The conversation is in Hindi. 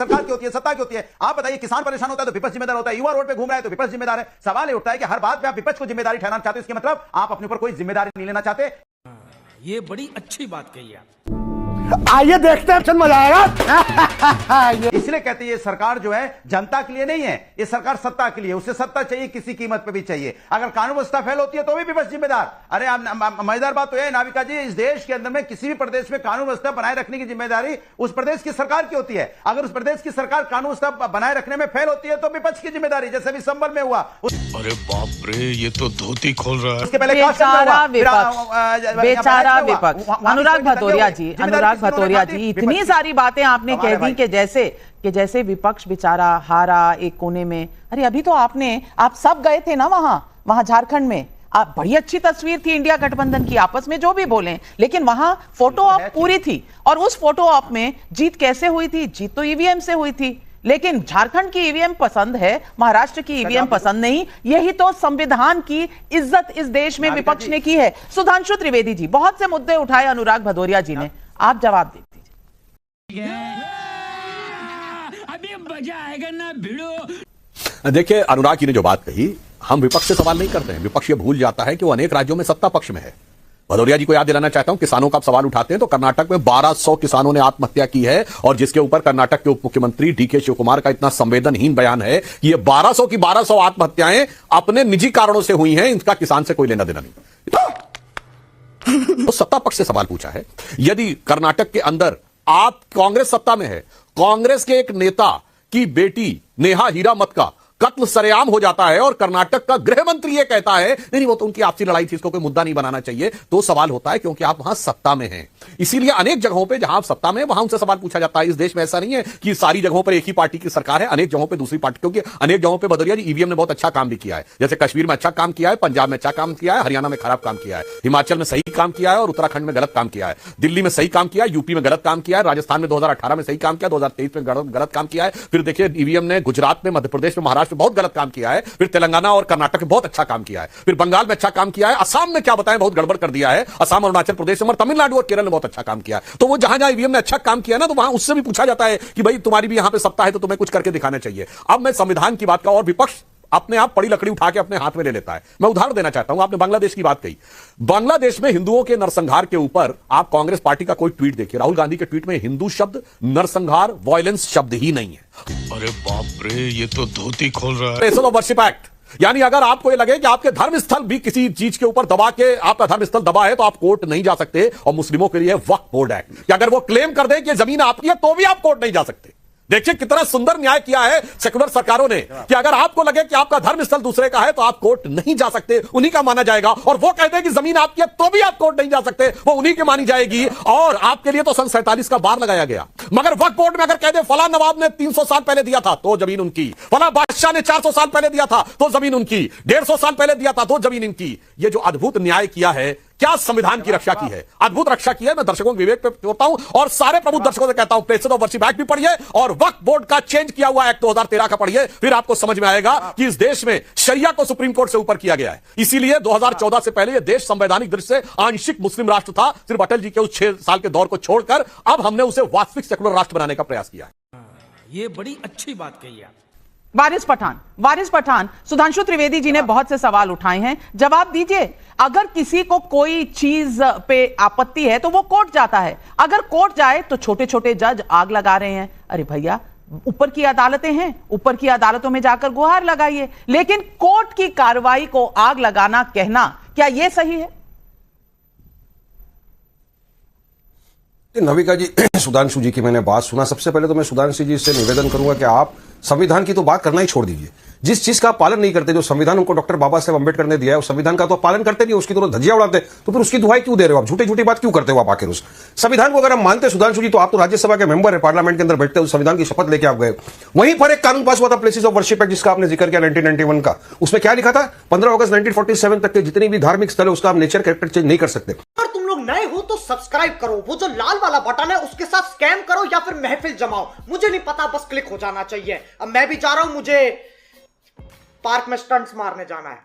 सरकार की होती है, सत्ता की होती है। आप बताइए, किसान परेशान होता है तो विपक्ष जिम्मेदार होता है, युवा रोड पे घूम रहा है तो विपक्ष जिम्मेदार है। सवाल ये उठता है कि हर बात पे आप विपक्ष को जिम्मेदारी ठहराना चाहते हो, इसके मतलब आप अपने ऊपर कोई जिम्मेदारी नहीं लेना चाहते। ये बड़ी अच्छी बात कही आप। आइए देखते हैं, मजा आएगा। इसलिए कहते हैं ये सरकार जो है जनता के लिए नहीं है, ये सरकार सत्ता के लिए। उसे सत्ता चाहिए, किसी कीमत पे भी चाहिए। अगर कानून व्यवस्था फेल होती है तो भी विपक्ष जिम्मेदार। अरे मजेदार बात तो है नाविका जी, इस देश के अंदर में किसी भी प्रदेश में कानून व्यवस्था बनाए रखने की जिम्मेदारी उस प्रदेश की सरकार की होती है। अगर उस प्रदेश की सरकार कानून व्यवस्था बनाए रखने में फेल होती है तो विपक्ष की जिम्मेदारी, जैसे भी संबल में हुआ। अरे बाप रे, ये तो धोती खोल रहा है। उसके पहले बेचारा विपक्ष। अनुराग भदौरिया जी, इतनी सारी बातें आपने कह दी कि जैसे विपक्ष बेचारा हारा एक कोने में। अरे अभी तो आप सब गए थे ना वहां झारखंड में। आप बड़ी अच्छी तस्वीर थी इंडिया गठबंधन की, आपस में जो भी बोले, लेकिन वहां फोटो ऑप पूरी थी। और उस फोटो ऑप में जीत कैसे हुई थी? जीत तो ईवीएम से हुई थी, लेकिन झारखंड की ईवीएम पसंद है, महाराष्ट्र की ईवीएम पसंद नहीं। यही तो संविधान की इज्जत इस देश में विपक्ष ने की है। सुधांशु त्रिवेदी जी, बहुत से मुद्दे उठाए अनुराग भदौरिया जी ने, आप जवाब दे दीजिए। अभी मजा आएगा ना भिड़ो। देखिए, अनुराग जी ने जो बात कही, हम विपक्ष से सवाल नहीं करते हैं। विपक्ष ये भूल जाता है कि वो अनेक राज्यों में सत्ता पक्ष में है। भदौरिया जी को याद दिलाना चाहता हूं, किसानों का आप सवाल उठाते हैं तो कर्नाटक में 1200 किसानों ने आत्महत्या की है, और जिसके ऊपर कर्नाटक के उप मुख्यमंत्री डीके शिवकुमार का इतना संवेदनहीन बयान है कि ये 1200 की 1200 आत्महत्याएं अपने निजी कारणों से हुई हैं, इनका किसान से कोई लेना देना नहीं। तो सत्ता पक्ष से सवाल पूछा है। यदि कर्नाटक के अंदर आप कांग्रेस सत्ता में है, कांग्रेस के एक नेता की बेटी नेहा हीरामत का कत्ल सरेआम हो जाता है और कर्नाटक का गृह मंत्री यह कहता है नहीं वो तो उनकी आपसी लड़ाई थी, इसको कोई मुद्दा नहीं बनाना चाहिए, तो सवाल होता है क्योंकि आप वहां सत्ता में हैं। इसीलिए अनेक जगहों पे जहां आप सत्ता में, वहां उनसे सवाल पूछा जाता है। इस देश में ऐसा नहीं है कि सारी जगहों पर एक ही पार्टी की सरकार है, अनेक जगहों पर दूसरी पार्टी, क्योंकि अनेक जगहों पर भदौरिया जी ईवीएम ने बहुत अच्छा काम भी किया है। जैसे कश्मीर में अच्छा काम किया है, पंजाब में अच्छा काम किया है, हरियाणा में खराब काम किया है, हिमाचल में सही काम किया है और उत्तराखंड में गलत काम किया है, दिल्ली में सही काम किया है, यूपी में गलत काम किया है, राजस्थान में 2018 में सही काम किया, 2023 में गलत काम किया है। फिर देखिए ईवीएम ने गुजरात में, मध्य प्रदेश में, महाराष्ट्र में बहुत गलत काम किया है, फिर तेलंगाना और कर्नाटक में बहुत अच्छा काम किया है, फिर बंगाल में अच्छा काम किया है, असम में क्या बताएं बहुत गड़बड़ कर दिया है, असम, अरुणाचल प्रदेश और तमिलनाडु और केरल में बहुत अच्छा काम किया है। तो वो जहां जहां ईवीएम ने अच्छा काम किया ना, तो वहां उससे भी पूछा जाता है कि भाई तुम्हारी भी यहां पे सत्ता है तो तुम्हें कुछ करके दिखाना चाहिए। अब मैं संविधान की बात का, और विपक्ष अपने आप बड़ी लकड़ी उठा के अपने हाथ में ले लेता है। मैं उदाहरण देना चाहता हूं, आपने बांग्लादेश की बात कही। बांग्लादेश में हिंदुओं के नरसंहार के ऊपर आप कांग्रेस पार्टी का कोई ट्वीट देखिए, राहुल गांधी के ट्वीट में हिंदू शब्द, नरसंहार, वायलेंस शब्द ही नहीं है। अरे बाप रे, ये तो धोती खोल रहा है। प्लेसेस ऑफ वर्शिप एक्ट, यानी अगर आपको ये लगे कि आपके धर्म स्थल भी किसी चीज के ऊपर दबा के, आपका धर्म स्थल दबा है तो आप कोर्ट नहीं जा सकते। और मुस्लिमों के लिए वक्फ बोर्ड एक्ट, कि अगर वो क्लेम कर दे कि जमीन आपकी है तो भी आप कोर्ट नहीं जा सकते। देखिए कितना सुंदर न्याय किया है सेकुलर सरकारों ने, कि अगर आपको लगे कि आपका धर्म स्थल दूसरे का है तो आप कोर्ट नहीं जा सकते, उन्हीं का माना जाएगा। और वो कहते हैं कि जमीन आपकी है तो भी आप कोर्ट नहीं जा सकते, वो उन्हीं की मानी जाएगी। और आपके लिए तो सन 47 का बार लगाया गया। मगर वक्फ बोर्ड में अगर कह दे फला नवाब ने 300 साल पहले दिया था तो जमीन उनकी, फला बादशाह ने 400 साल पहले दिया था तो जमीन उनकी, 150 साल पहले दिया था तो जमीन इनकी। ये जो अद्भुत न्याय किया है, क्या संविधान की रक्षा की है, अद्भुत रक्षा की है। मैं दर्शकों के विवेक पे जोड़ता हूं और सारे प्रबुद्ध दर्शकों से कहता हूं, प्लेसेस ऑफ वर्शिप एक्ट भी पढ़िए और वक्फ बोर्ड का चेंज किया हुआ एक्ट 2013 का पढ़िए, फिर आपको समझ में आएगा कि इस देश में शरिया को सुप्रीम कोर्ट से ऊपर किया गया है। इसीलिए 2014 से पहले यह देश संवैधानिक दृष्टि से आंशिक मुस्लिम राष्ट्र था, सिर्फ अटल जी के उस 6 साल के दौर को छोड़कर। अब हमने उसे वास्तविक सेकुलर राष्ट्र बनाने का प्रयास किया है। ये बड़ी अच्छी बात कही आप। वारिस पठान, सुधांशु त्रिवेदी जी ने बहुत से सवाल उठाए हैं, जवाब दीजिए। अगर किसी को कोई चीज पे आपत्ति है तो वो कोर्ट जाता है, अगर कोर्ट जाए तो छोटे छोटे जज आग लगा रहे हैं। अरे भैया, ऊपर की अदालतें हैं, ऊपर की अदालतों में जाकर गुहार लगाइए, लेकिन कोर्ट की कार्रवाई को आग लगाना कहना, क्या यह सही है? नविका जी, सुधांशु जी की मैंने बात सुना। सबसे पहले तो मैं सुधांशु जी से निवेदन करूंगा कि आप संविधान की तो बात करना ही छोड़ दीजिए। जिस चीज का आप पालन नहीं करते, जो संविधान उनको डॉक्टर बाबा साहेब अंबेडकर ने दिया है, उस संविधान का तो आप पालन करते नहीं, उसकी तो धज्जियां उड़ाते, तो फिर उसकी दुहाई क्यों दे रहे हो आप? झूठी झूठी बात क्यों करते हो आप आखिर उस संविधान को? अगर हम मानते सुधांशु जी, तो आप तो राज्यसभा के मेंबर है, पार्लियामेंट के अंदर बैठते, उस संविधान की शपथ लेके आप गए। वहीं पर एक कानून पास हुआ था प्लेसेस ऑफ वर्शिप एक्ट, जिसका आपने जिक्र किया 1991 का। उसमें क्या लिखा था? 15 अगस्त 1947 तक के जितनी भी धार्मिक स्थल है उसका आप नेचर कैरेक्टर चेंज नहीं कर सकते। नए हो तो सब्सक्राइब करो, वो जो लाल वाला बटन है उसके साथ स्कैम करो या फिर महफिल जमाओ, मुझे नहीं पता, बस क्लिक हो जाना चाहिए। अब मैं भी जा रहा हूं, मुझे पार्क में स्टंट्स मारने जाना है।